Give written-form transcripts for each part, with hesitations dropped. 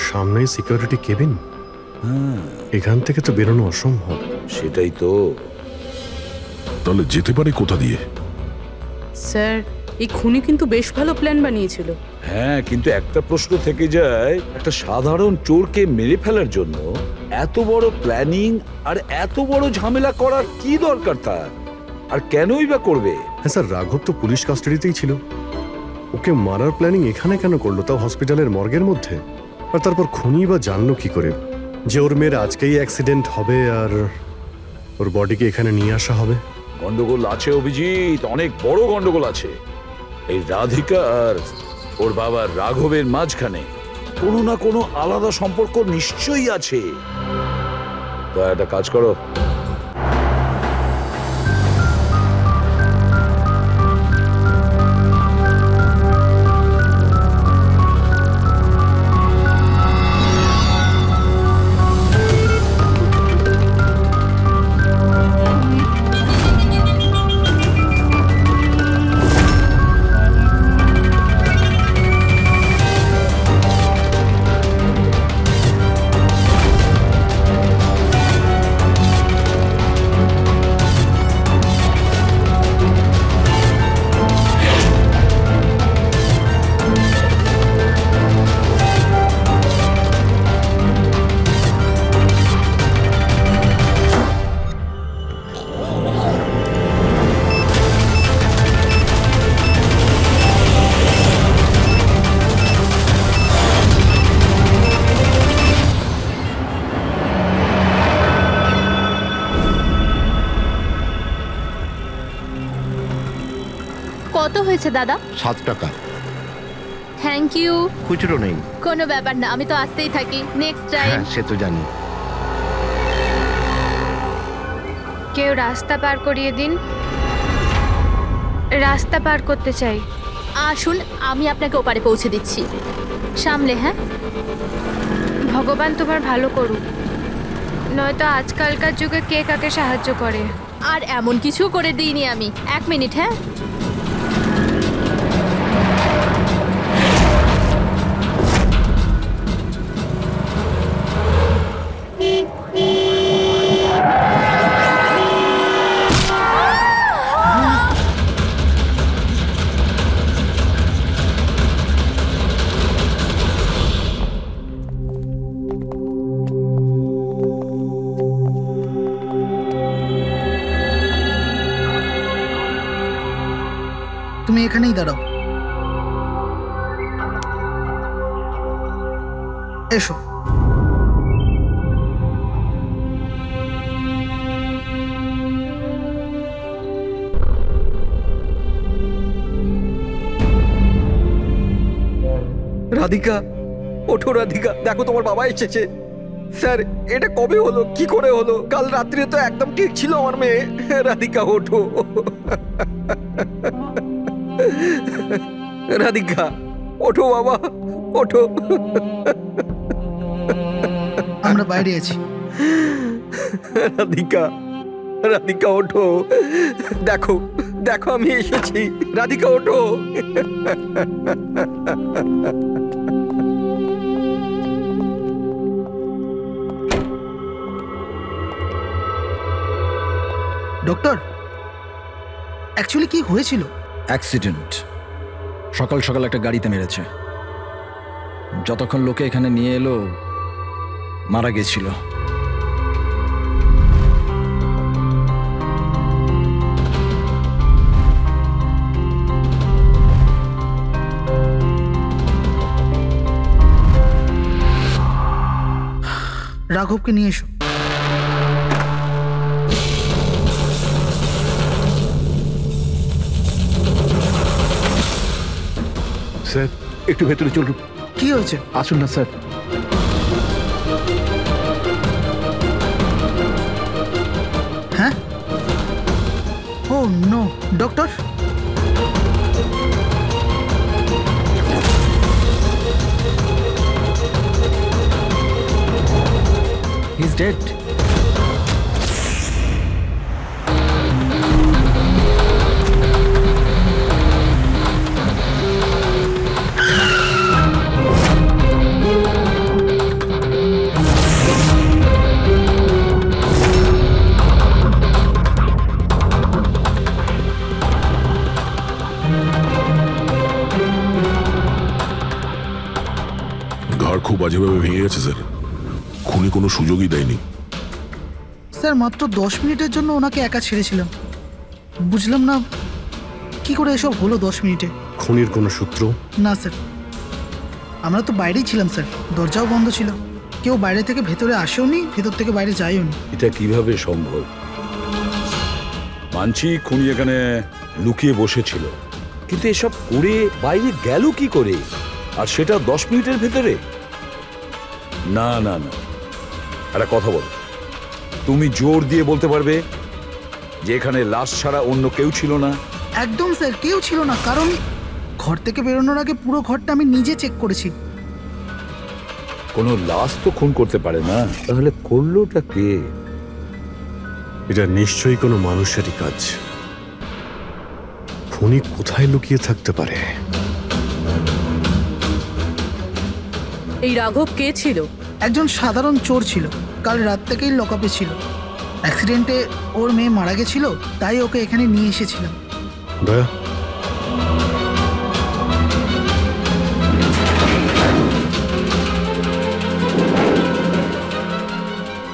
সামনেই security cabin. এখান থেকে তো বেরোনো অসম্ভব। সেটাই তো। তাহলে যেতে পারে কোথা দিয়ে? স্যার, এই খুনি কিন্তু বেশ ভালো প্ল্যান বানিয়েছিল। হ্যাঁ, কিন্তু একটা প্রশ্ন থেকে যায়, একটা সাধারণ চোরকে মেরে ফেলার জন্য এত বড় প্ল্যানিং আর এত বড় ঝামেলা করার কি দরকার তার? আর কেনই বা করবে? হ্যাঁ স্যার, রাঘব তো পুলিশ কাস্টাডিতেই ছিল। ওকে মারার প্ল্যানিং এখানে কেন করলো, তাও হসপিটালের মর্গের মধ্যে? আর তারপর খুনি বা জানলো কি করে যে ওর মেয়ের আজকেই অ্যাক্সিডেন্ট হবে আর ওর বডিকে এখানে নিয়ে আসা হবে? গন্ডগোল আছে অভিজিৎ, অনেক বড় গন্ডগোল আছে। এই রাধিকা আর ওর বাবার রাঘবের মাঝখানে কোনো না কোনো আলাদা সম্পর্ক নিশ্চয়ই আছে। তা একটা কাজ করো, কত হয়েছে দাদা? 7 টাকা। Thank you. খুচরো নেই। কোনো ব্যাপার না, আমি তো আসতেই থাকি। Next time. হ্যাঁ, সে তো জানি। কেউ রাস্তা পার করিয়ে দিন, রাস্তা পার করতে চাই। আসুন, আমি আপনাকে ওপারে পৌঁছে দিচ্ছি। সামলে। হ্যাঁ, ভগবান তোমার ভালো করুক, নয়তো আজকালকার যুগে কে কাকে সাহায্য করে। আর এমন কিছু করে দিইনি আমি। 1 মিনিট। হ্যাঁ, তুমি এখানেই দাঁড়াও। এসো। রাধিকা, ওঠো রাধিকা, দেখো তোমার বাবা এসেছে। স্যার, এটা কবে হলো, কি করে হলো? কাল রাত্রে তো একদম ঠিক ছিল আমার মেয়ে। রাধিকা ওঠো। রাধিকা ওঠো বাবা, ওঠো। আমরা বাইরে আছি। রাধিকা, রাধিকা ওঠো, দেখো দেখো আমি এসেছি। রাধিকা ওঠো। ডক্টর, অ্যাকচুয়ালি কি হয়েছিল? অ্যাক্সিডেন্ট। সকাল সকাল একটা গাড়িতে মেরেছে। যতক্ষণ লোকে এখানে নিয়ে এলো মারা গেছিল। রাঘবকে নিয়ে এসো। স্যার, একটু ভেতরে চলুন। কি হয়েছে? আসুন না স্যার। হ্যাঁ? ও নো, ডক্টর। He's dead. বাজেভাবে ভেঙে গেছে স্যার। খুনি কোনো সুযোগই দেয়নি। স্যার মাত্র 10 মিনিটের জন্য ওনাকে একা ছেড়েছিলাম। বুঝলাম না কি করে এসব হলো 10 মিনিটে। খুনির কোনো সূত্র? না স্যার, আমরা তো বাইরেই ছিলাম স্যার, দরজাও বন্ধ ছিল। কেউ বাইরে থেকে ভেতরে আসেও নি, ভেতর থেকে বাইরে যায়ও নি। এটা কিভাবে সম্ভব? মানছি খুনি এখানে লুকিয়ে বসেছিল, কিন্তু এসব করে বাইরে গেল কি করে, আর সেটা 10 মিনিটের ভেতরে? না না না, একটা কথা বল, তুমি জোর দিয়ে বলতে পারবে যে এখানে লাশ ছাড়া অন্য কেউ ছিল না? একদম স্যার, কেউ ছিল না, কারণ ঘর থেকে বেরোনোর আগে পুরো ঘরটা আমি নিজে চেক করেছি। কোনো লাশ তো খুন করতে পারে না, তাহলে করলোটা কে? এটা নিশ্চয়ই কোনো মানুষেরই কাজ। খুনি কোথায় লুকিয়ে থাকতে পারে? এই রাঘব কে ছিল? একজন সাধারণ চোর ছিল, কাল রাত থেকেই লকআপে ছিল। অ্যাক্সিডেন্টে ওর মেয়ে মারা গেছিল, তাই ওকে এখানে নিয়ে এসেছিলাম। দয়া,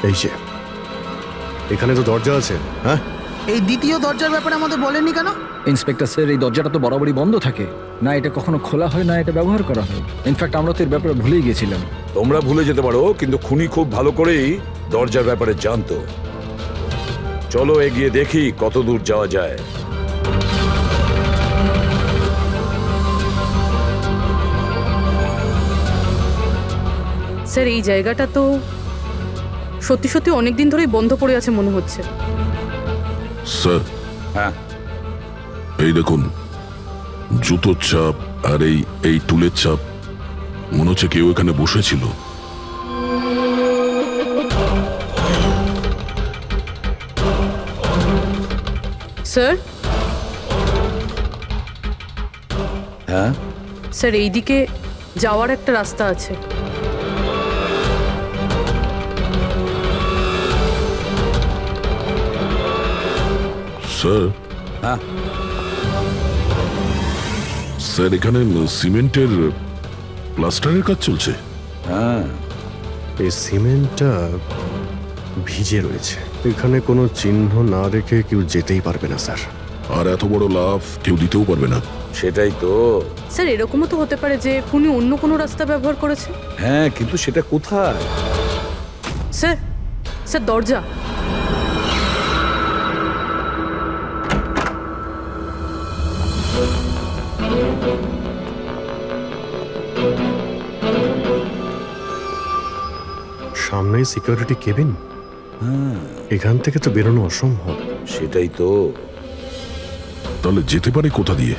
এই যে এখানে তো দরজা আছে। হ্যাঁ, এই দ্বিতীয় দরজার ব্যাপারে আমাদের বলেননি কেন? ইন্সপেক্টর স্যার, এই দরজাটা তো বরাবরই বন্ধ থাকে, না এটা কখনো খোলা হয় না এটা ব্যবহার করা হয়। ইনফ্যাক্ট আমরা তো এর ব্যাপারে ভুলেই গেছিলাম। তোমরা ভুলে যেতে পারো, কিন্তু খুনি খুব ভালো করেই দরজার ব্যাপারে জানতো। চলো এগিয়ে দেখি কত দূর যাওয়া যায়। স্যার এই জায়গাটা তো সত্যি সত্যি অনেকদিন ধরেই বন্ধ পড়ে আছে মনে হচ্ছে। স্যার, হ্যাঁ, এই দেখুন, জুতোর ছাপ আর এই টুলের ছাপ। মনে হচ্ছে কেউ এখানে বসেছিল। স্যার, হ্যাঁ, স্যার এইদিকে যাওয়ার একটা রাস্তা আছে। স্যার, হ্যাঁ, স্যার এখানে সিমেন্টের প্লাস্টারের কাজ চলছে। হ্যাঁ, এই সিমেন্টটা ভিজে রয়েছে। এখানে কোনো চিহ্ন না রেখে কেউ যেতেই পারবে না স্যার। আর এত বড় লাফ কেউ দিতেও পারবে না। সেটাই তো। স্যার এরকমও তো হতে পারে যে খুনি অন্য কোনো রাস্তা ব্যবহার করেছে। হ্যাঁ, কিন্তু সেটা কোথায়? স্যার, স্যার দরজা। সামনেই সিকিউরিটি কেবিন। হ্যাঁ, এখান থেকে তো বেরোনো অসম্ভব। সেটাই তো। তাহলে যেতে পারে কোথা দিয়ে?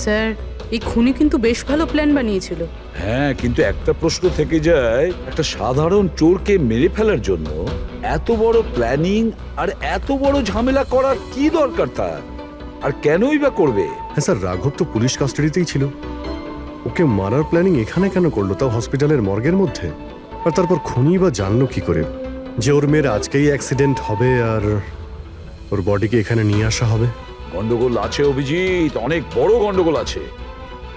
স্যার এই খুনি কিন্তু বেশ ভালো প্ল্যান বানিয়েছিল। হ্যাঁ, কিন্তু একটা প্রশ্ন থেকে যায়, একটা সাধারণ চোরকে মেরে ফেলার জন্য এত বড় প্ল্যানিং আর এত বড় ঝামেলা করার কি দরকার তার? আর কেনই বা করবে? হ্যাঁ স্যার, রাঘব তো পুলিশ কাস্টাডিতেই ছিল। ওকে মারার প্ল্যানিং এখানে কেন করলো, তাও হসপিটালের মর্গের মধ্যে? আর তারপর খুনি বা জানলো কি করে যে ওর মেয়ের আজকেই অ্যাক্সিডেন্ট হবে আর ওর বডিকে এখানে নিয়ে আসা হবে? গন্ডগোল আছে অভিজিৎ, অনেক বড় গন্ডগোল আছে।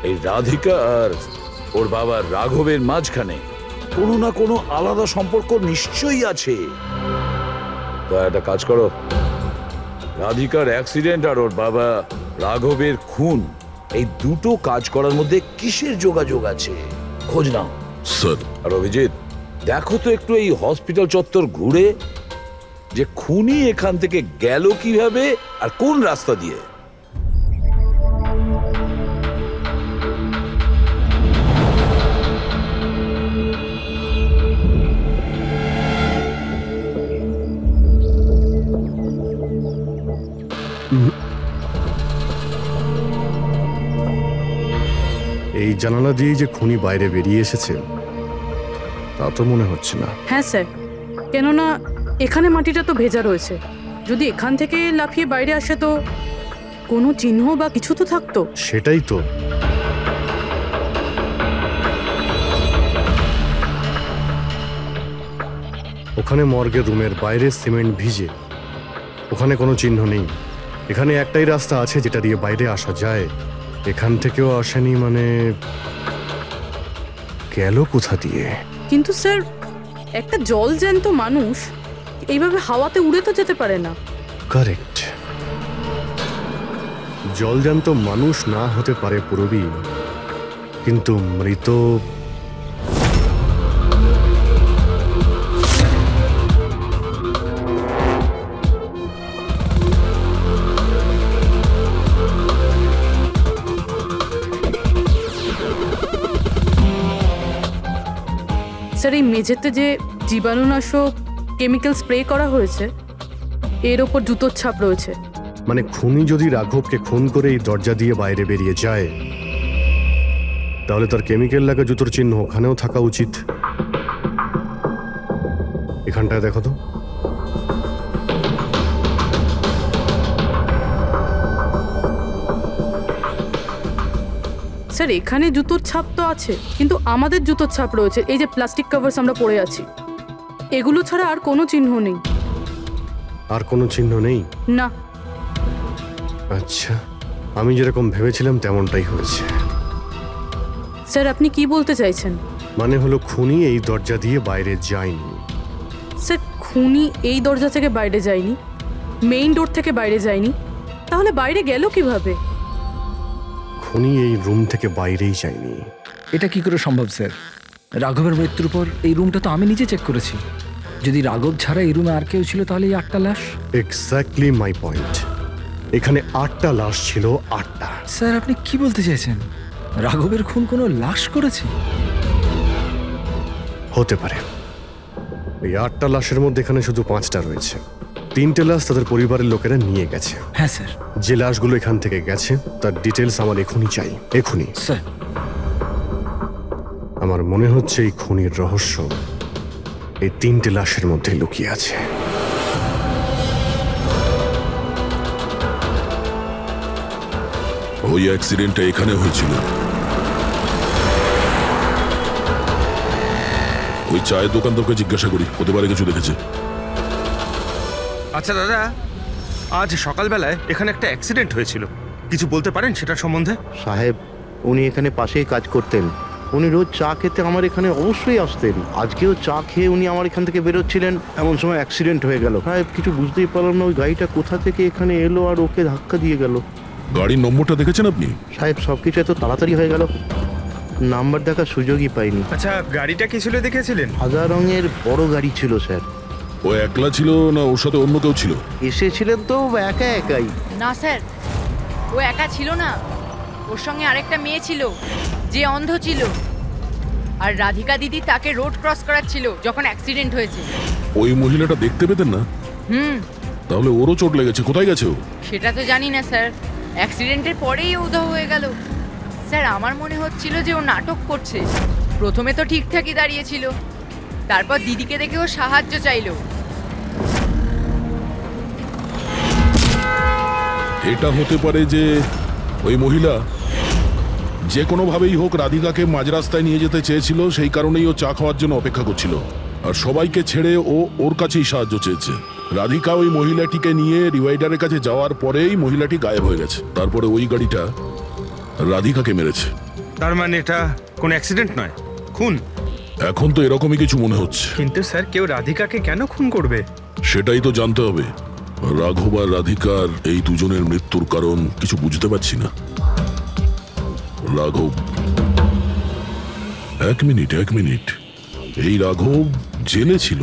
এই রাধিকা আর ওর বাবার রাঘবের মাঝখানে কোনো না কোনো আলাদা সম্পর্ক নিশ্চয়ই আছে। তা একটা কাজ করো, রাধিকার অ্যাক্সিডেন্ট আর ওর বাবা রাঘবের খুন, এই দুটো কাজ করার মধ্যে কিসের যোগাযোগ আছে খোঁজ নাও। স্যার, আর অভিজিৎ, দেখো তো একটু এই হসপিটাল চত্বর ঘুরে যে খুনি এখান থেকে গেল কিভাবে আর কোন রাস্তা দিয়ে। এই জানালা দিয়েই যে খুনি বাইরে বেরিয়ে এসেছে তা তো মনে হচ্ছে না। হ্যাঁ স্যার, কেননা এখানে মাটিটা তো ভেজা রয়েছে। যদি এখান থেকে লাফিয়ে বাইরে আসে তো কোনো চিহ্ন বা কিছু তো থাকতো। সেটাই তো। ওখানে মর্গের রুমের বাইরে সিমেন্ট ভিজে, ওখানে কোনো চিহ্ন নেই। এখানে একটাই রাস্তা আছে যেটা দিয়ে বাইরে আসা যায়। এখান থেকেও আসেনি মানে গেল কোথা দিয়ে? কিন্তু স্যার, একটা জল জ্যান্ত মানুষ এইভাবে হাওয়াতে উড়ে তো যেতে পারে না। কারেক্ট। জলজান্ত মানুষ না হতে পারে পুরবী, কিন্তু মৃত স্যার, এই মেঝেতে যে জীবাণুনাশক কেমিক্যাল স্প্রে করা হয়েছে এর ওপর জুতোর ছাপ রয়েছে। মানে খুনি যদি রাঘবকে খুন করে এই দরজা দিয়ে বাইরে বেরিয়ে যায়, তাহলে তার কেমিক্যাল লাগা জুতোর চিহ্ন ওখানেও থাকা উচিত। এখানটায় দেখো তো। স্যার, এখানে জুতোর ছাপ তো আছে, কিন্তু আমাদের জুতোর ছাপ রয়েছে। এই যে প্লাস্টিক কভার্স আমরা পরে আছি, এগুলো ছাড়া আর কোনো চিহ্ন নেই। আর কোনো চিহ্ন নেই? না। আচ্ছা, আমি যেরকম ভেবেছিলাম তেমনটাই হয়েছে। স্যার, আপনি কি বলতে চাইছেন? মানে হলো খুনি এই দরজা দিয়ে বাইরে যায়নি। স্যার, খুনি এই দরজা থেকে বাইরে যায়নি, মেইন ডোর থেকে বাইরে যায়নি, তাহলে বাইরে গেল কিভাবে? খুনি এই রুম থেকে বাইরেই যায়নি। এটা কি করে সম্ভব স্যার? রাঘবের মৃত্যুর পর এই রুমটা তো আমি নিজে চেক করেছি। যদি রাঘব ছাড়া এই রুমে আর কেউ ছিল তাহলে এই 8টা লাশ। Exactly my point. এখানে 8টা লাশ ছিল, 8টা। স্যার, আপনি কি বলতে চাইছেন? রাঘবের খুন কোনো লাশ করেছে? হতে পারে। এই 8টা লাশের মধ্যে এখানে শুধু 5টা রয়েছে। 3টে লাশ তাদের পরিবারের লোকেরা নিয়ে গেছে। হ্যাঁ স্যার। যে লাশগুলো এখান থেকে গেছে তার ডিটেলস আমার এখনই চাই, এখনই। স্যার, আমার মনে হচ্ছে এই খুনির রহস্য এই 3টে লাশের মধ্যে লুকিয়ে আছে। ওই অ্যাক্সিডেন্টটা এখানে হয়েছিল। ওই চায়ের দোকানদারকে জিজ্ঞাসা করি, হতে পারে কিছু দেখেছে। আচ্ছা দাদা, আজ সকালবেলায় এখানে একটা অ্যাক্সিডেন্ট হয়েছিল, কিছু বলতে পারেন সেটার সম্বন্ধে? সাহেব, উনি এখানে পাশেই কাজ করতেন। উনি রোজ চা খেতে আমার এখানে অবশ্যই আসতেন। আজকেও চা খেয়ে উনি আমার এখান থেকে বেরোচ্ছিলেন, এমন সময় অ্যাক্সিডেন্ট হয়ে গেল। সাহেব, কিছু বুঝতেই পারলাম না ওই গাড়িটা কোথা থেকে এখানে এলো আর ওকে ধাক্কা দিয়ে গেল। গাড়ির নম্বরটা দেখেছেন আপনি? সাহেব, সবকিছু এত তাড়াতাড়ি হয়ে গেল, নাম্বার দেখার সুযোগই পাইনি। আচ্ছা, গাড়িটা কি ছিল দেখেছিলেন? সাদা রঙের বড় গাড়ি ছিল স্যার। ও একলা ছিল না ওর সাথে অন্য কেউ ছিল? এসেছিলেন তো একা একাই। না স্যার, ও একা ছিল না, ওর সঙ্গে আরেকটা মেয়ে ছিল যে অন্ধ ছিল, আর রাধিকা দিদি তাকে রোড ক্রস করাচ্ছিল যখন অ্যাক্সিডেন্ট হয়েছে। ওই মহিলাটা দেখতে পেতেন না? তাহলে ওরও চোট লেগেছে। কোথায় গেছে ও? সেটা তো জানি না স্যার, অ্যাক্সিডেন্টের পরেই ও উধাও হয়ে গেল। স্যার, আমার মনে হচ্ছিল যে ও নাটক করছে। প্রথমে তো ঠিকঠাকই দাঁড়িয়েছিল, তারপর দিদিকে দেখে ও সাহায্য চাইলো। এটা হতে পারে যে ওই মহিলা যে কোনোভাবেই হোক রাধিকাকে মাঝ রাস্তায় নিয়ে যেতে চেয়েছিল, সেই কারণেই ও চা খাওয়ার জন্য অপেক্ষা করছিল, আর সবাইকে ছেড়ে ও ওর কাছেই সাহায্য চেয়েছে। রাধিকা ওই মহিলাটিকে নিয়ে ডিভাইডারের কাছে যাওয়ার পরেই মহিলাটি গায়েব হয়ে গেছে। তারপরে ওই গাড়িটা রাধিকাকে মেরেছে। তার মানে এটা কোনো অ্যাক্সিডেন্ট নয়, খুন? এখন তো এরকমই কিছু মনে হচ্ছে। কিন্তু স্যার, কেউ রাধিকাকে কেন খুন করবে? সেটাই তো জানতে হবে। রাঘব আর রাধিকার এই দুজনের মৃত্যুর কারণ কিছু বুঝতে পারছি না। রাঘব, এক মিনিট, এই রাঘব জেলে ছিল,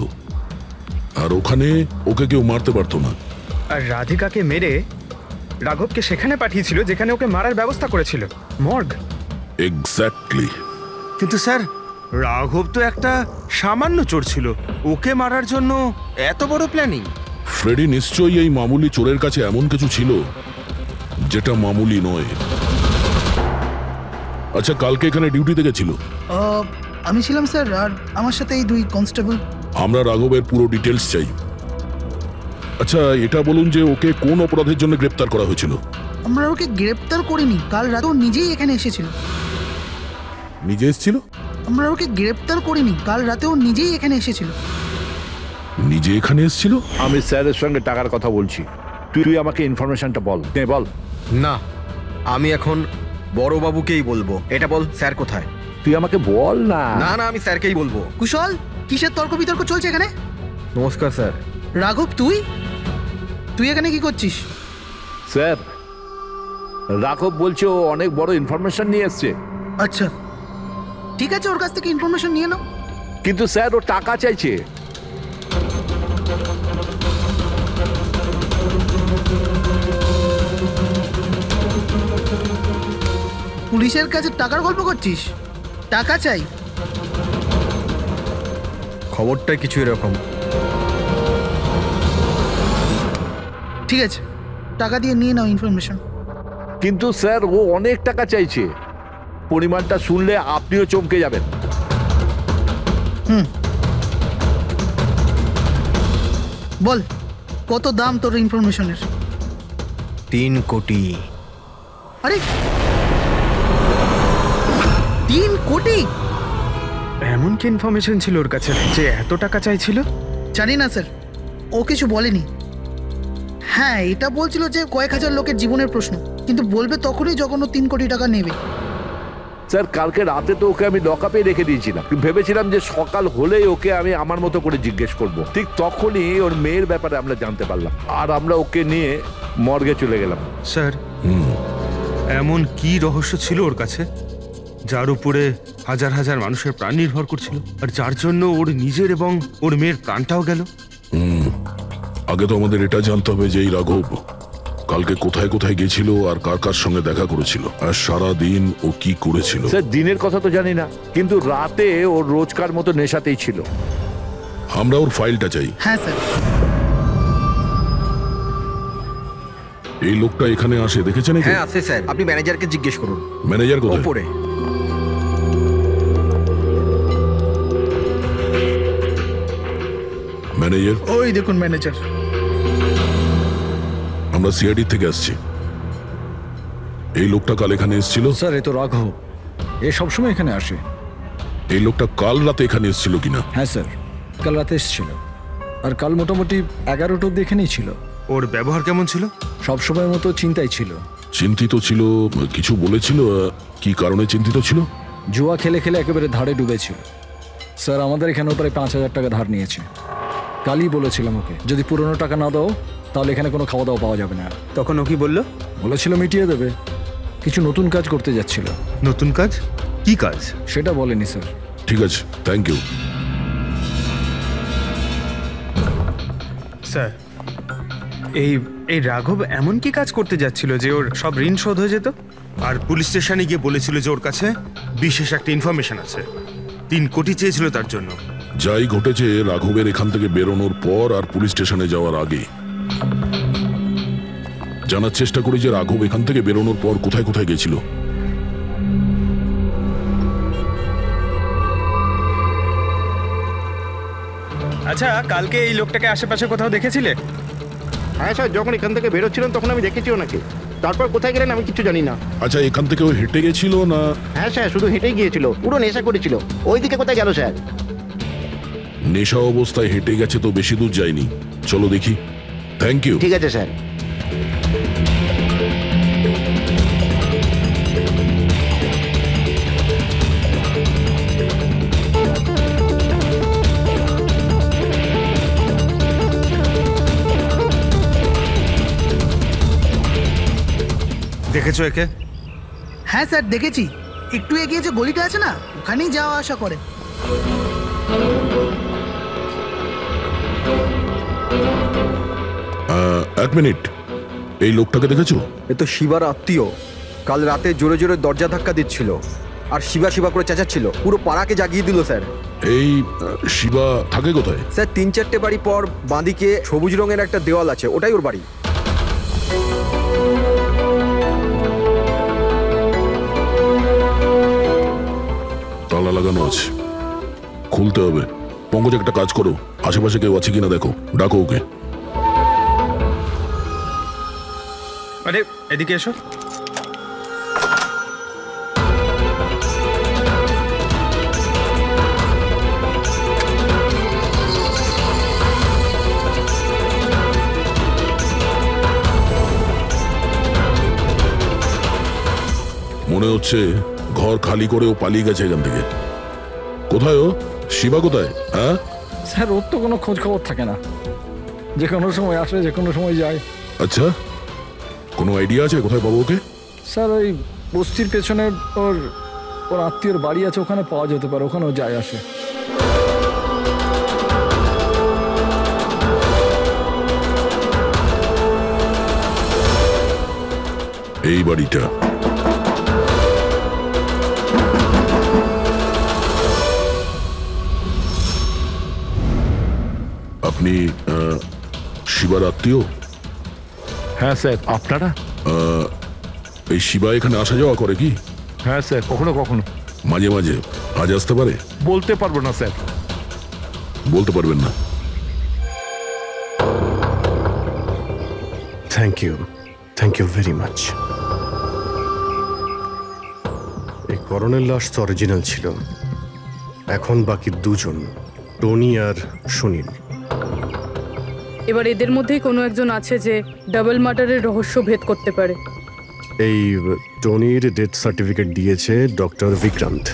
আর ওখানে ওকে কেউ মারতে পারতো না। আর রাধিকাকে মেরে রাঘবকে সেখানে পাঠিয়েছিল যেখানে ওকে মারার ব্যবস্থা করেছিল, মর্গ। এক্স্যাক্টলি। কিন্তু স্যার, রাঘব তো একটা সামান্য চোর ছিল, ওকে মারার জন্য এত বড় প্ল্যানিং? ফ্রেডি নিশ্চয়ই এই মামুলি চোরের কাছে এমন কিছু ছিল যেটা মামুলি নয়। আচ্ছা, কালকে এখানে ডিউটিতে গেছিল? আমি ছিলাম স্যার, আর আমার সাথে এই 2 কনস্টেবল। আমরা রাঘবের পুরো ডিটেলস চাই। আচ্ছা, এটা বলুন যে ওকে কোন অপরাধের জন্য গ্রেপ্তার করা হয়েছিল? আমরা ওকে গ্রেপ্তার করিনি, কাল রাতে ও নিজেই এখানে এসেছিল। নিজে এসেছিল? আমরা ওকে গ্রেপ্তার করিনি, কাল রাতে ও নিজেই এখানে এসেছিল। নিজে এখানে এসেছিল? আমি স্যারের সঙ্গে টাকার কথা বলছি, তুই আমাকে ইনফরমেশনটা বল। বল। না, আমি এখন বড়বাবুকেই বলবো। এটা বল, স্যার কোথায়? তুই আমাকে বল না। না না, আমি স্যারকেই বলবো। কুশল, কিসের তর্ক বিতর্ক চলছে এখানে? নমস্কার স্যার। রাঘব, তুই তুই এখানে কি করছিস? স্যার, রাঘব বলছে ও অনেক বড় ইনফরমেশন নিয়ে এসছে। আচ্ছা, ঠিক আছে, ওর কাছ থেকে ইনফরমেশন নিয়ে নাও। কিন্তু স্যার, ও টাকা চাইছে। পুলিশের কাছে টাকার গল্প করছিস? টাকা চাই? খবরটা কিছু এরকম। ঠিক আছে, টাকা দিয়ে নিয়ে নাও ইনফরমেশন। কিন্তু স্যার, ও অনেক টাকা চাইছে। পরিমাণটা শুনলে আপনিও চমকে যাবেন। বল, কত দাম তোর ইনফরমেশনের? 3 কোটি। আরে 3 কোটি? এমন কি ইনফরমেশন ছিল ওর কাছে যে এত টাকা চাইছিল? জানি না স্যার, ও কিছু বলেনি। হ্যাঁ, এটা বলছিল যে কয়েক হাজার লোকের জীবনের প্রশ্ন, কিন্তু বলবে তখনই যখন ও 3 কোটি টাকা নেবে। স্যার, কালকে রাতে তো ওকে আমি লকআপে রেখে দিয়েছিলাম। ভেবেছিলাম যে সকাল হলেই ওকে আমি আমার মতো করে জিজ্ঞেস করব। ঠিক তখনই ওর মেয়ের ব্যাপারে আমরা জানতে পারলাম, আর আমরা ওকে নিয়ে মর্গে চলে গেলাম। স্যার, এমন কি রহস্য ছিল ওর কাছে যার উপরে হাজার হাজার মানুষের প্রাণ নির্ভর করছিল, আর যার জন্য ওর নিজের এবং ওর মেয়ের প্রাণটাও গেল? আগে তো আমাদের এটা জানতে হবে যে এই রাঘব কালকে কোথায় কোথায় গেছিল আর কার কার সঙ্গে দেখা করেছিল, আর সারা দিন ও কি করেছিল। স্যার, দিনের কথা তো জানি না, কিন্তু রাতে ওর রোজকার মতো নেশাতেই ছিল। আমরা ওর ফাইলটা চাই। হ্যাঁ স্যার। এই লোকটা এখানে আসে দেখেছেন? হ্যাঁ আছে স্যার, আপনি ম্যানেজারকে জিজ্ঞেস করুন। ম্যানেজার কোথায়? উপরে। ম্যানেজার? ওই দেখুন ম্যানেজার। আমরা সিআইডি থেকে আসছি। এই লোকটা কাল এখানে এসেছিল? স্যার, এ তো রাঘব, এ সবসময় এখানে আসে। এই লোকটা কাল রাতে এখানে এসেছিল কিনা? হ্যাঁ স্যার, কাল রাতে এসেছিল, আর কাল মোটামুটি 11টা অব্দি এখানেই ছিল। ওর ব্যবহার কেমন ছিল? সবসময়ের মতো চিন্তায় ছিল। চিন্তিত ছিল? কিছু বলেছিল? কি কারণে চিন্তিত ছিল? জুয়া খেলে খেলে একেবারে ধারে ডুবেছিল। স্যার, আমাদের এখানেও প্রায় 5,000 টাকা ধার নিয়েছে। কালই বলেছিলাম ওকে, যদি পুরনো টাকা না দাও তাহলে এখানে কোনো খাওয়া দাওয়া পাওয়া যাবে না। তখন ও কি বললো? বলেছিল মিটিয়ে দেবে। কিছু নতুন কাজ করতে যাচ্ছিল। নতুন কাজ? কি কাজ? সেটা বলেনি স্যার। ঠিক আছে, থ্যাংক ইউ। স্যার, এই রাঘব এমন কি কাজ করতে যাচ্ছিল যে ওর সব ঋণ শোধ হয়ে যেত? আর পুলিশ স্টেশনে গিয়ে বলেছিল যে ওর কাছে বিশেষ একটা ইনফরমেশন আছে, 3 কোটি চেয়েছিল তার জন্য। যাই ঘটেছে রাঘবের এখান থেকে বেরোনোর পর আর পুলিশ স্টেশনে যাওয়ার আগে জানার চেষ্টা করি যে রাঘব এখান থেকে বেরোনোর পর কোথায় কোথায় গেছিল। আচ্ছা, কালকে এই লোকটাকে আশেপাশে কোথাও দেখেছিলে? হ্যাঁ স্যার, যখন এখান থেকে বেরোচ্ছিলেন তখন আমি দেখেছি ওনাকে। তারপর কোথায় গেলেন আমি কিছু জানি না। আচ্ছা, এখান থেকে ও হেঁটে গেছিল না? হ্যাঁ স্যার, শুধু হেঁটেই গিয়েছিল, পুরো নেশা করেছিল। ওইদিকে কোথায় গেল স্যার? নেশা অবস্থায় হেঁটে গেছে তো বেশি দূর যায়নি। চলো দেখি। Thank you. ঠিক আছে স্যার। দেখেছো একে? হ্যাঁ স্যার, দেখেছি। একটু এগিয়ে যে গলিটা আছে না, ওখানেই যাওয়া আসা করে। এক মিনিট, এই লোকটাকে দেখেছো? এ তো শিবার আত্মীয়। কাল রাতে জোরে জোরে দরজা ধাক্কা দিচ্ছিল আর শিবা শিবা করে চেঁচাচ্ছিল, পুরো পাড়াকে জাগিয়ে দিল স্যার। এই শিবা থাকে কোথায়? স্যার, 3-4টে বাড়ি পর বাঁদিকে সবুজ রঙের একটা দেওয়াল আছে, ওটাই ওর বাড়ি। তালা লাগানো আছে, খুলতে হবে। পঙ্কজ, একটা কাজ করো, আশেপাশে কেউ আছে কিনা দেখো, ডাকো ওকে। আরে এদিকে এসো। মনে হচ্ছে ঘর খালি করে ও পালিয়ে গেছে এখান থেকে। কোথায় ও? শিবা কোথায়? হ্যাঁ স্যার, ওর তো কোনো খোঁজ খবর থাকে না, যে কোনো সময় আসে, যে কোনো সময় যায়। আচ্ছা, কোনো আইডিয়া আছে কোথায় পাবো ওকে? স্যার, ওই বস্তির পেছনে ওর ওর আত্মীয়র বাড়ি আছে, ওখানে পাওয়া যেতে পারে, ওখানেও যায় আসে। এই বাড়িটা আপনি শিবার আত্মীয়? হ্যাঁ স্যার। আপনারা? এই শিবা এখানে আসা যাওয়া করে কি? হ্যাঁ স্যার, কখনো কখনো। মাঝে মাঝে? আজ আসতে পারে? বলতে পারবো না স্যার। বলতে পারবেন না? Thank you very much. এই করণের লাশ তো অরিজিনাল ছিল, এখন বাকি দুজন, টনি আর সুনীল। এবার এদের মধ্যেই কোনো একজন আছে যে ডাবল মার্ডারের রহস্য ভেদ করতে পারে। এই টনির ডেথ সার্টিফিকেট দিয়েছে ডক্টর বিক্রান্ত।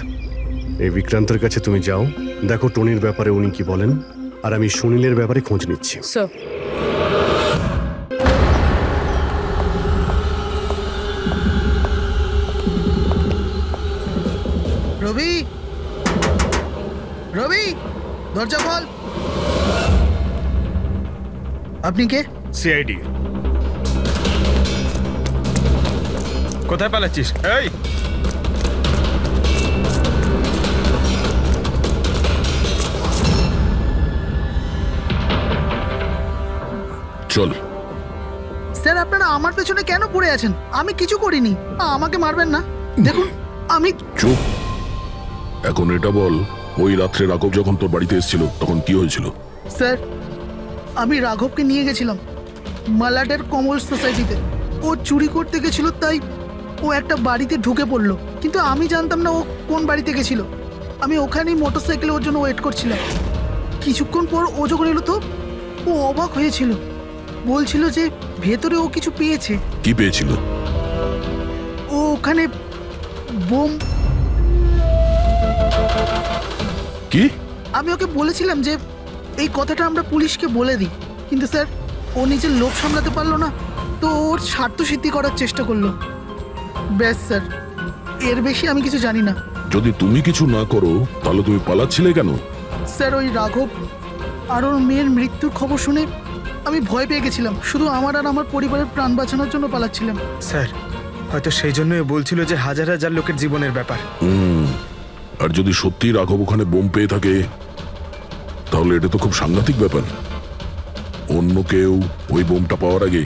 এই বিক্রান্তের কাছে তুমি যাও, দেখো টনির ব্যাপারে উনি কি বলেন, আর আমি সুনীলের ব্যাপারে খোঁজ নিচ্ছি। স্যার। রবি, রবি, দরজা খোল। আপনি কে? সিআইডি। কোথায় পালাচ্ছিস? এই চল। স্যার, আপনারা আমার পেছনে কেন পড়ে আছেন? আমি কিছু করিনি, আমাকে মারবেন না। দেখুন আমি। চুপ। এখন এটা বল, ওই রাত্রে রাঘব যখন তোর বাড়িতে এসেছিল তখন কি হয়েছিল? স্যার, আমি রাঘবকে নিয়ে গেছিলাম মালাডের কমল সোসাইটিতে। ও চুরি করতে গেছিল, তাই ও একটা বাড়িতে ঢুকে পড়লো, কিন্তু আমি জানতাম না ও কোন বাড়িতে গেছিল। আমি ওখানেই মোটরসাইকেলে ওর জন্য ওয়েট করছিলাম। কিছুক্ষণ পর ও যখন এলো তো ও অবাক হয়েছিল, বলছিল যে ভেতরে ও কিছু পেয়েছে। কি পেয়েছিল? ও ওখানে বোম। কি? আমি ওকে বলেছিলাম যে এই কথাটা আমরা পুলিশকে বলে দিই, কিন্তু স্যার ও নিজের লোভ সামলাতে পারলো না, তো ওর স্বার্থ সিদ্ধি করার চেষ্টা করলো। ব্যাস স্যার, এর বেশি আমি কিছু জানি না। যদি তুমি কিছু না করো তাহলে তুমি পালাচ্ছিলে কেন? স্যার, ওই রাঘব আর ওর মেয়ের মৃত্যুর খবর শুনে আমি ভয় পেয়ে গেছিলাম, শুধু আমার আর আমার পরিবারের প্রাণ বাঁচানোর জন্য পালাচ্ছিলাম। স্যার, হয়তো সেই জন্যই বলছিল যে হাজার হাজার লোকের জীবনের ব্যাপার। আর যদি সত্যি রাঘব ওখানে বোম পেয়ে থাকে তাহলে এটা তো খুব সাংঘাতিক ব্যাপার। অন্য কেউ ওই বোমটা পাওয়ার আগে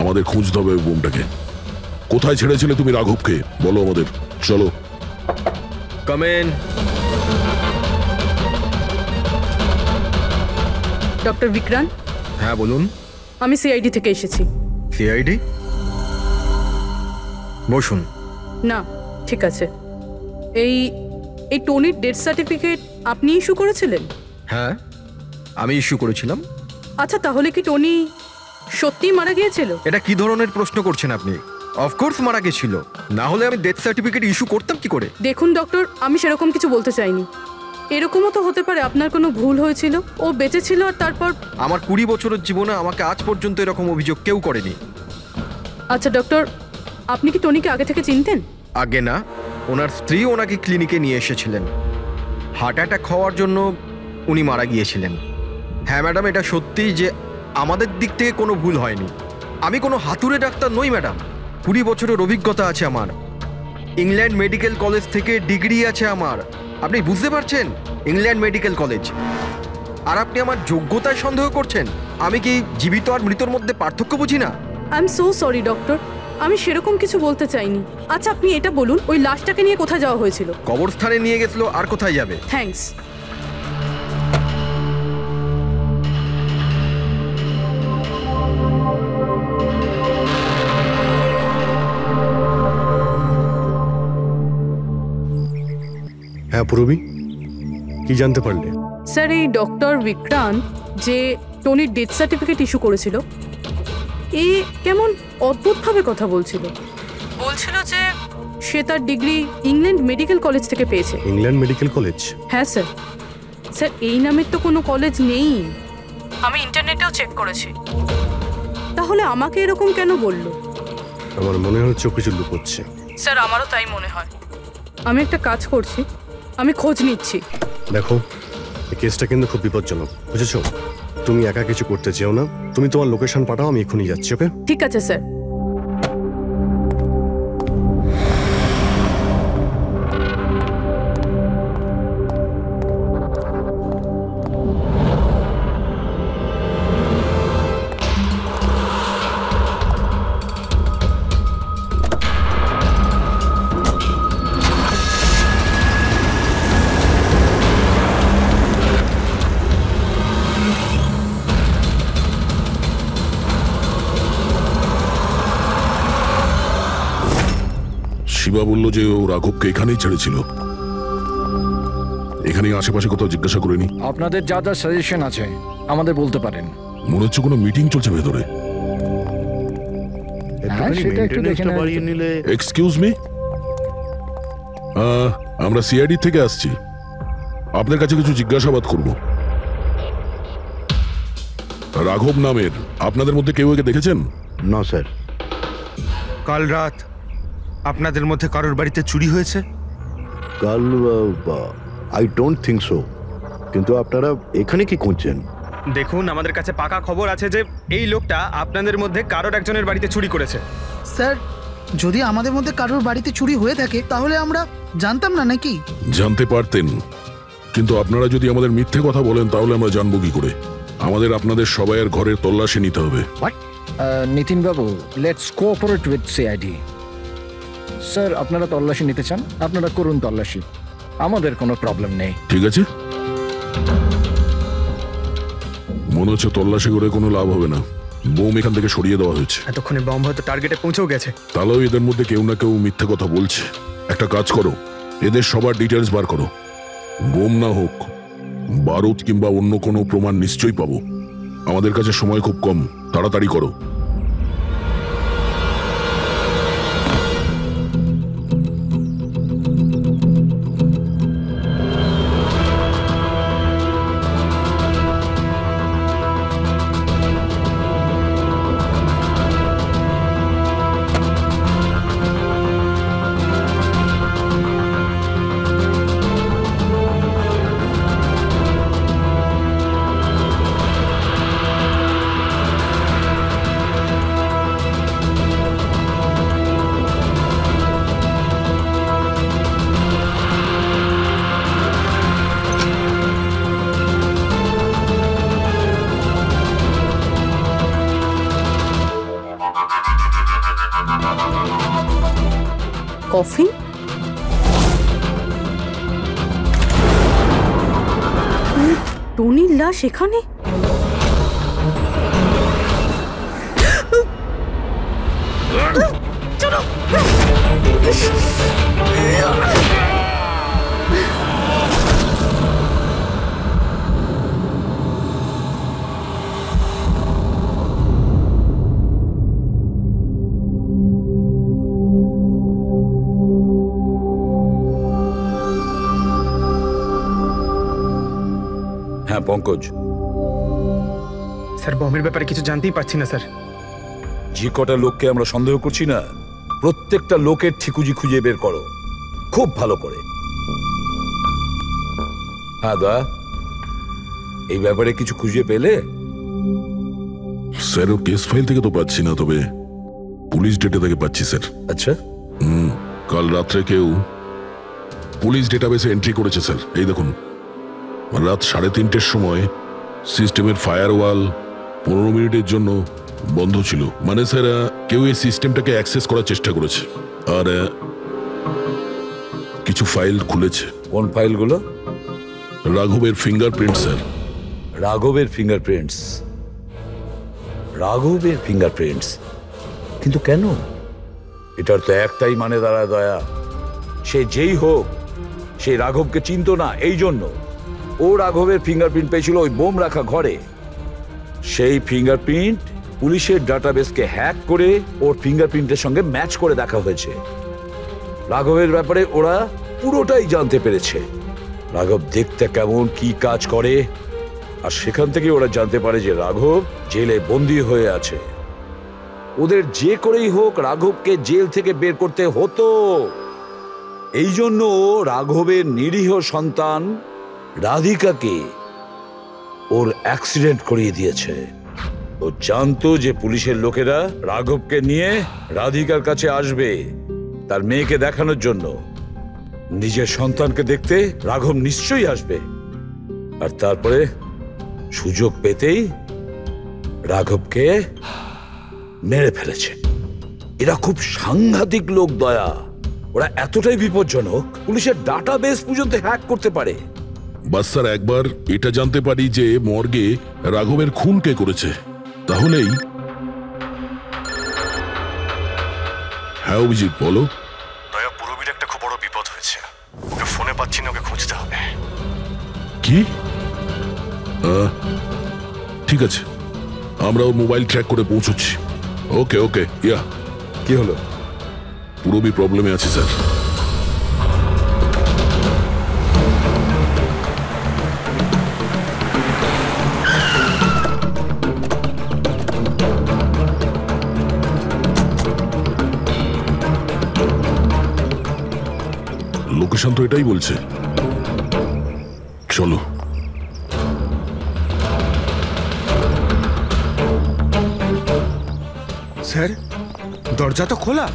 আমাদের খুঁজতে হবে ওই বোমটাকে। কোথায় ছেড়েছিলে তুমি রাঘবকে? বলো আমাদের। চলো। Come in. ডক্টর বিক্রান্ত। হ্যাঁ বলুন। আমি সিআইডি থেকে এসেছি। সিআইডি? বসুন। না, ঠিক আছে। এই এই টনির ডেথ সার্টিফিকেট আপনি ইস্যু করেছিলেন? হ্যাঁ, আমি ইস্যু করেছিলাম। আচ্ছা, তাহলে কি টনি সত্যিই মারা গিয়েছিল? এটা কি ধরনের প্রশ্ন করছেন আপনি? অফকোর্স মারা গেছিল, না হলে আমি ডেথ সার্টিফিকেট ইস্যু করতাম কি করে? দেখুন ডক্টর, আমি সেরকম কিছু বলতে চাইনি। এরকমও তো হতে পারে আপনার কোনো ভুল হয়েছিল, ও বেঁচে ছিল আর তারপর। আমার 20 বছরের জীবনে আমাকে আজ পর্যন্ত এরকম অভিযোগ কেউ করেনি। আচ্ছা ডক্টর, আপনি কি টনিকে আগে থেকে চিনতেন? আগে না, ওনার স্ত্রী ওনাকে ক্লিনিকে নিয়ে এসেছিলেন। হার্ট অ্যাটাক হওয়ার জন্য উনি মারা গিয়েছিলেন। হ্যাঁ ম্যাডাম, এটা সত্যি যে আমাদের দিক থেকে কোনো ভুল হয়নি। আমি কোনো হাতুড়ে ডাক্তার নই ম্যাডাম। 20 বছরের অভিজ্ঞতা আছে আমার। ইংল্যান্ড মেডিকেল কলেজ থেকে ডিগ্রি আছে আমার। আপনি বুঝতে পারছেন? England medical college. আর আপনি আমার যোগ্যতায় সন্দেহ করছেন? আমি কি জীবিত আর মৃতর মধ্যে পার্থক্য বুঝি না? I am so sorry doctor, আমি সেরকম কিছু বলতে চাইনি। আচ্ছা আপনি এটা বলুন, ওই লাশটাকে নিয়ে কোথায় যাওয়া হয়েছিল? কবরস্থানে নিয়ে গেছিল, আর কোথায় যাবে? থ্যাঙ্কস। হ্যাঁ পূরবী, কি জানতে পারলে? স্যার, এই ডক্টর বিক্রান্ত যে টনির ডেথ সার্টিফিকেট ইস্যু করেছিল, এ কেমন অদ্ভুতভাবে কথা বলছিল। বলছিল যে সে তার ডিগ্রি ইংল্যান্ড মেডিকেল কলেজ থেকে পেয়েছে। England medical college? হ্যাঁ স্যার। স্যার এই নামের তো কোনো কলেজ নেই, আমি ইন্টারনেটেও চেক করেছি। তাহলে আমাকে এরকম কেন বললো? আমার মনে হচ্ছে কিছু লুকোচ্ছে। স্যার আমারও তাই মনে হয়। আমি একটা কাজ করছি, আমি খোঁজ নিচ্ছি। দেখো, এই কেসটা কিন্তু খুব বিপজ্জনক, বুঝেছো? তুমি একা কিছু করতে চেও না, তুমি তোমার লোকেশন পাঠাও, আমি এক্ষুনি যাচ্ছি। ওকে? ঠিক আছে স্যার। শিবা বলল যে ও রাঘবকে এখানেই ছেড়েছিল। এখানে আশেপাশে কোথাও জিজ্ঞাসা করিনি? আপনাদের যা যা সাজেশন আছে আমাদের বলতে পারেন। মনে হচ্ছে কোনো মিটিং চলছে ভেতরে। সেটা একটু দেখে নিলে। এক্সকিউজ মি, আমরা সিআইডি থেকে আসছি, আপনার কাছে কিছু জিজ্ঞাসাবাদ করব। রাঘব নামের আপনাদের মধ্যে কেউ একে দেখেছেন? না স্যার। কাল রাত আপনাদের মধ্যে কারোর বাড়িতে চুরি হয়েছে? কাল আই ডোন্ট থিঙ্ক সো। কিন্তু আপনারা এখানে কি করছেন? দেখুন, আমাদের কাছে পাকা খবর আছে যে এই লোকটা আপনাদের মধ্যে কারোর একজনের বাড়িতে চুরি করেছে। স্যার, যদি আমাদের মধ্যে কারোর বাড়িতে চুরি হয়ে থাকে তাহলে আমরা জানতাম না নাকি? জানতে পারতেন, কিন্তু আপনারা যদি আমাদের মিথ্যে কথা বলেন তাহলে আমরা জানবো কি করে? আমাদের আপনাদের সবাইয়ের ঘরের তল্লাশি নিতে হবে। নিতিন বাবু, let's cooperate with CID. Sir আপনারা তল্লাশি নিতে চান, আপনারা করুন তল্লাশি, আমাদের কোনো প্রবলেম নেই। ঠিক আছে, মনে হচ্ছে তল্লাশি করে কোনো লাভ হবে না। বোম এখান থেকে সরিয়ে দেওয়া হয়েছে। এতক্ষণে বম হয়তো টার্গেটে পৌঁছেও গেছে। তাহলেও এদের মধ্যে কেউ না কেউ মিথ্যে কথা বলছে। একটা কাজ করো, এদের সবার ডিটেলস বার করো। বোম না হোক, বারুদ কিংবা অন্য কোনো প্রমাণ নিশ্চয়ই পাবো। আমাদের কাছে সময় খুব কম, তাড়াতাড়ি করো। কফিন? টনির লাশ এখানে? চলো। হ্যাঁ পঙ্কজ। স্যার, বমের ব্যাপারে কিছু জানতেই পারছি না স্যার। যে কটা লোককে আমরা সন্দেহ করছি না, প্রত্যেকটা লোকের ঠিকুজি খুঁজে বের করো খুব ভালো করে। হ্যাঁ দা, এই ব্যাপারে কিছু খুঁজে পেলে? স্যার, ও কেস ফাইল থেকে তো পাচ্ছি না, তবে পুলিশ ডেটা থেকে পাচ্ছি স্যার। আচ্ছা। কাল রাত্রে কেউ পুলিশ ডেটাবেসে এন্ট্রি করেছে স্যার। এই দেখুন, রাত 3:30-র সময় সিস্টেমের ফায়ারওয়াল 15 মিনিটের জন্য বন্ধ ছিল। মানে স্যার, কেউ এই সিস্টেমটাকে অ্যাক্সেস করার চেষ্টা করেছে আর কিছু ফাইল খুলেছে। কোন ফাইলগুলো? রাঘবের ফিঙ্গারপ্রিন্ট স্যার। রাঘবের ফিঙ্গারপ্রিন্টস? রাঘবের ফিঙ্গারপ্রিন্টস? কিন্তু কেন? এটার তো একটাই মানে দাঁড়ায় দয়া, সে যেই হোক সে রাঘবকে চিনতো না, এই জন্য ও রাঘবের ফিঙ্গারপ্রিন্ট পেয়েছিল ওই বোম রাখা ঘরে। সেই ফিঙ্গারপ্রিন্ট পুলিশের ডাটাবেসকে হ্যাক করে ওর ফিঙ্গারপ্রিন্টের সঙ্গে ম্যাচ করে দেখা হয়েছে। রাঘবের ব্যাপারে ওরা পুরোটাই জানতে পেরেছে। রাঘব দেখতে কেমন, কি কাজ করে, আর সেখান থেকে ওরা জানতে পারে যে রাঘব জেলে বন্দী হয়ে আছে। ওদের যে করেই হোক রাঘবকে জেল থেকে বের করতে হতো। এই জন্য রাঘবের নিরীহ সন্তান রাধিকাকে ওর অ্যাক্সিডেন্ট করিয়ে দিয়েছে। ও জানতো যে পুলিশের লোকেরা রাঘবকে নিয়ে রাধিকার কাছে আসবে তার মেয়েকে দেখানোর জন্য। নিজের সন্তানকে দেখতে রাঘব নিশ্চয়ই আসবে, আর তারপরে সুযোগ পেতেই রাঘবকে মেরে ফেলেছে। এরা খুব সাংঘাতিক লোক দয়া। ওরা এতটাই বিপজ্জনক, পুলিশের ডাটাবেস পর্যন্ত হ্যাক করতে পারে। বাস স্যার, একবার এটা জানতে পারি যে মর্গে রাঘবের খুন কে করেছে, তাহলেই। হ্যাঁ অভিজিৎ, বলো। দয়া, পুরবীর একটা খুব বড় বিপদ হয়েছে। ওকে ফোনে পাচ্ছি না, ওকে খুঁজতে হবে। কি? ঠিক আছে, আমরা ওর মোবাইল ট্র্যাক করে পৌঁছচ্ছি। ওকে ওকে, ইয়া। কি হলো? পুরবী প্রবলেমে আছে স্যার। লোকেশন তো এটাই বলছে। চলো। স্যার, দরজা তো খোলা।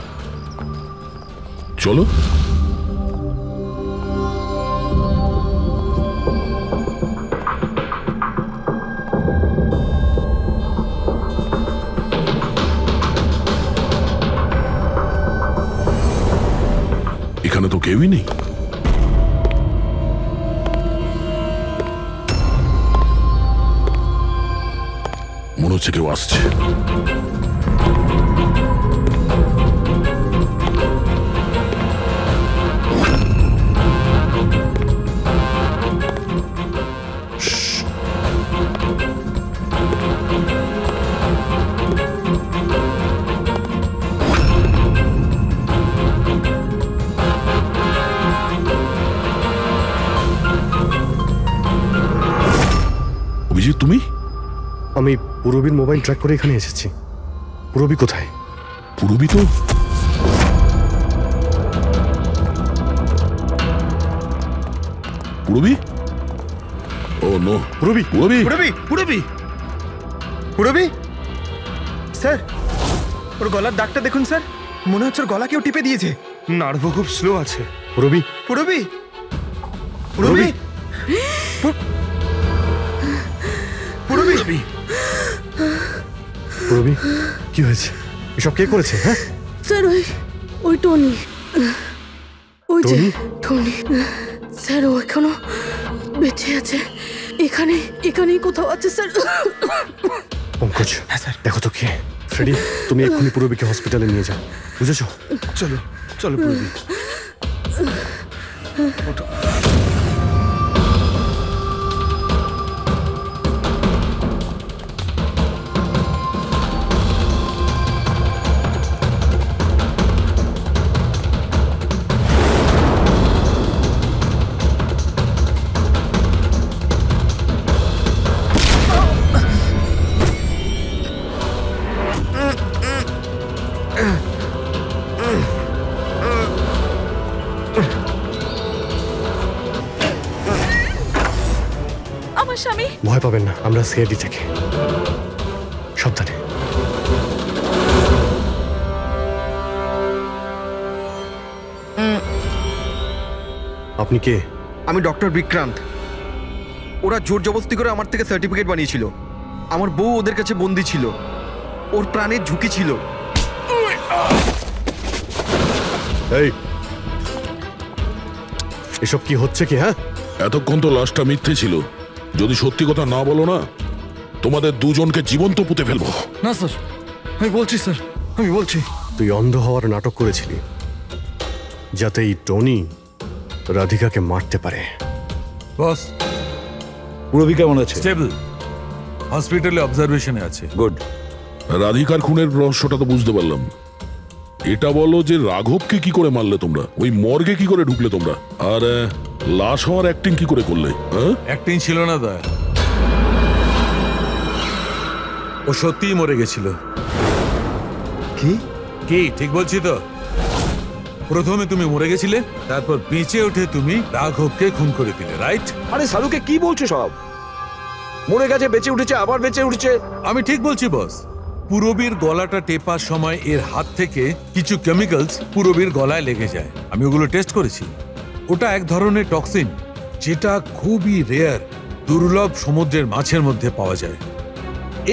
চলো। এখানে তো কেউই নেই। মনে হচ্ছে কেউ আসছে। অভিজিৎ, তুমি? আমি পুরবীর মোবাইল ট্র্যাক করে এখানে এসেছি। পুরবী কোথায়? পুরবী তো পুরবী? ও নো, পুরবী, পুরবী, পুরবী, পুরবী, পুরবী। স্যার, ওর গলার দাগটা দেখুন স্যার, মনে হচ্ছে ওর গলা কেউ টিপে দিয়েছে। নার্ভও খুব স্লো আছে। পুরবী, পুরবী, পুরবী, পুরবী, পুরবী, কি হয়েছে? এসব কে করেছে? হ্যাঁ স্যার, ওই টনি, ওই যে টনি স্যার, ও এখনো বেঁচে আছে। এখানেই কোথাও আছে স্যার। পঙ্কজ, দেখো তো কে। ফ্রেডি, তুমি এক্ষুনি পুরবীকে হসপিটালে নিয়ে যাও, বুঝেছো? চলো চলো পুরবী। ভয় পাবেন না, আমরা সিআইডি থেকে। সাবধানে। আপনি কে? আমি ডক্টর বিক্রান্ত। ওরা জোর জবরদস্তি করে আমার থেকে সার্টিফিকেট বানিয়েছিল। আমার বউ ওদের কাছে বন্দি ছিল, ওর প্রাণের ঝুঁকি ছিল। এই, এসব কি হচ্ছে কি? হ্যাঁ, এতক্ষণ তো লাশটা মিথ্যে ছিল। যদি সত্যি কথা না বলো না, তোমাদের দুজনকে জীবন্ত পুঁতে ফেলবো। না স্যার, আমি বলছি স্যার, আমি বলছি। তুই অন্ধ হওয়ার নাটক করেছিলি যাতে এই টনি রাধিকাকে মারতে পারে। বস, পুরবী কেমন আছে? স্টেবল, হসপিটালে অবজারভেশনে আছে। গুড। রাধিকার খুনের রহস্যটা তো বুঝতে পারলাম, এটা বলো যে রাঘবকে কি করে মারলে তোমরা, ওই মর্গে কি করে ঢুকলে তোমরা, আর লাশ হওয়ার অ্যাক্টিং কি করে করলে? অ্যাক্টিং ছিল না দা, ও সত্যিই মরে গেছিল। কি কি ঠিক বলছি তো? প্রথমে তুমি মরে গেছিলে, তারপর বেঁচে উঠে তুমি রাঘবকে খুন করে দিলে, রাইট? আরে সালুকে কি বলছো সব? মরে গেছে, বেঁচে উঠেছে, আবার বেঁচে উঠেছে। আমি ঠিক বলছি বস। পুরবীর গলাটা টেপার সময় এর হাত থেকে কিছু কেমিক্যালস পুরবীর গলায় লেগে যায়। আমি ওগুলো টেস্ট করেছি। ওটা এক ধরনের টক্সিন, যেটা খুবই রেয়ার, দুর্লভ সমুদ্রের মাছের মধ্যে পাওয়া যায়।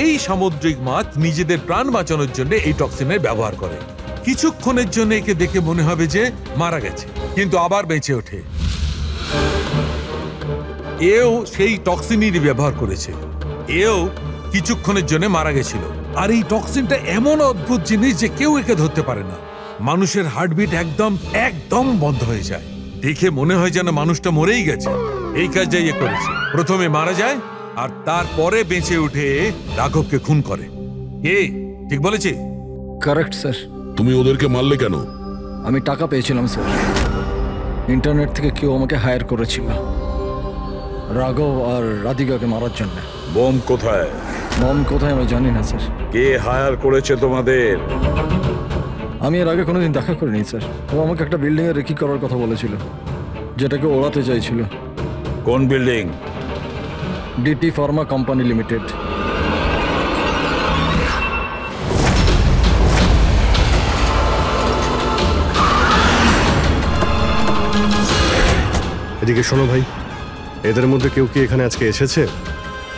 এই সামুদ্রিক মাছ নিজেদের প্রাণ বাঁচানোর জন্য এই টক্সিনের ব্যবহার করে। কিছুক্ষণের জন্য একে দেখে মনে হবে যে মারা গেছে, কিন্তু আবার বেঁচে ওঠে। এও সেই টক্সিনেরই ব্যবহার করেছে। এও কিছুক্ষণের জন্য মারা গেছিল। আর এই টক্সিনটা এমন অদ্ভুত জিনিস যে কেউ একে ধরতে পারে না। মানুষের হার্টবিট একদম একদম বন্ধ হয়ে যায়। দেখে মনে হয় যেন মানুষটা মরেই গেছে। এই কাজটাই এ করেছে। প্রথমে মারা যায় আর তারপরে বেঁচে উঠে রাঘবকে খুন করে। কে ঠিক বলেছি? Correct sir. তুমি ওদেরকে মারলে কেন? আমি টাকা পেয়েছিলাম স্যার। ইন্টারনেট থেকে কেউ আমাকে হায়ার করেছিল রাঘব আর রাধিকাকে মারার জন্য। বোম কোথায়? বোম কোথায় আমি জানি না স্যার। কে হায়ার করেছে তোমাদের? আমি এর আগে কোনোদিন দেখা করিনি স্যার। ও আমাকে একটা বিল্ডিংয়ে রেকি করার কথা বলেছিল, যেটাকে ওড়াতে চাইছিল। কোন building? DT pharma company limited. এদিকে শোনো ভাই, এদের মধ্যে কেউ কি এখানে আজকে এসেছে?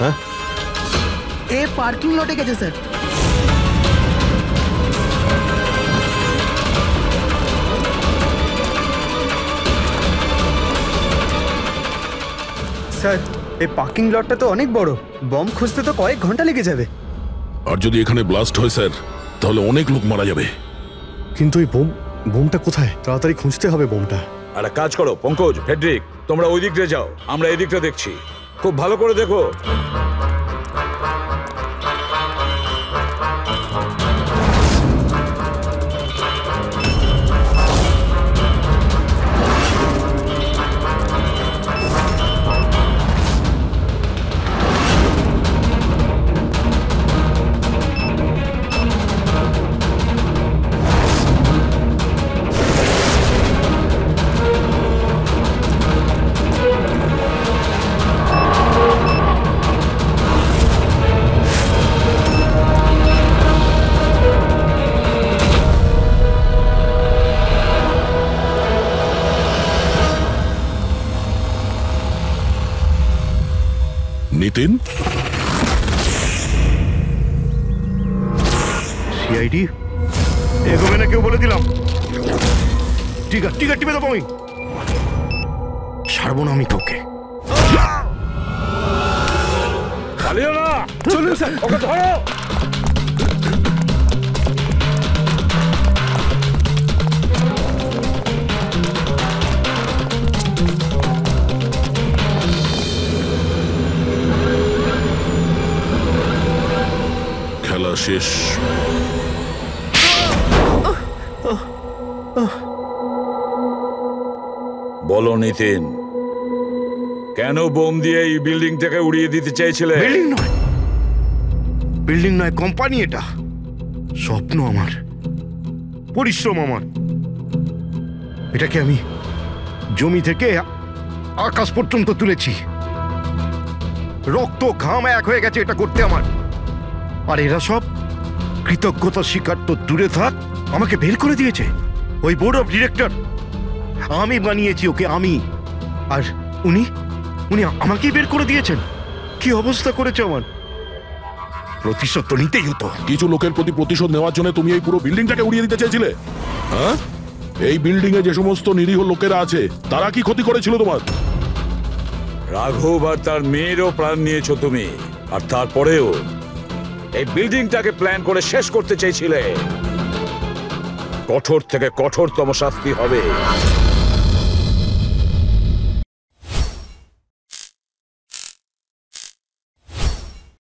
হ্যাঁ, এ পার্কিং লটে গেছে স্যার। স্যার, এই পার্কিং লটটা তো অনেক বড়, বম খুঁজতে তো কয়েক ঘন্টা লেগে যাবে। আর যদি এখানে ব্লাস্ট হয় স্যার, তাহলে অনেক লোক মারা যাবে। কিন্তু এই বোমটা কোথায়? তাড়াতাড়ি খুঁজতে হবে বোমটা। একটা কাজ করো পঙ্কজ, ফেডরিক, তোমরা ওই দিকটা যাও, আমরা এই দিকটা দেখছি। খুব ভালো করে দেখো। নিতিন, সিআইডি এগোবে না কেউ বলে দিলাম। টিকা টিপে দেবো আমি, ছাড়বো না আমি তোকে। পালিও না। চলুন স্যার, ওকে ধরো। খেলা শেষ। বলো নিতিন, কেন বোম দিয়ে এই বিল্ডিংটাকে উড়িয়ে দিতে চাইছিলে? বিল্ডিং নয়, কোম্পানি এটা। স্বপ্ন আমার, পরিশ্রম আমার। এটাকে আমি জমি থেকে আকাশ পর্যন্ত তুলেছি। রক্ত ঘাম এক হয়ে গেছে এটা করতে আমার। আর এরা সব কৃতজ্ঞতা স্বীকার তো দূরে থাক, আমাকে বের করে দিয়েছে ওই বোর্ড অফ ডিরেক্টর। আমি বানিয়েছি ওকে, আমি। আর উনি আমাকেই বের করে দিয়েছেন। কি অবস্থা করেছে আমার। প্রতিশোধ তো নিতেই হতো। কিছু লোকের প্রতি প্রতিশোধ নেওয়ার জন্য তুমি এই পুরো বিল্ডিংটাকে উড়িয়ে দিতে চেয়েছিলে? হ্যাঁ, এই বিল্ডিং এ যে সমস্ত নিরীহ লোকেরা আছে তারা কি ক্ষতি করেছিল তোমার? রাঘব আর তার মেয়েরও প্রাণ নিয়েছো তুমি, আর তারপরেও এই বিল্ডিংটাকে প্ল্যান করে শেষ করতে চাইছিলে। কঠোর থেকে কঠোরতম শাস্তি হবে।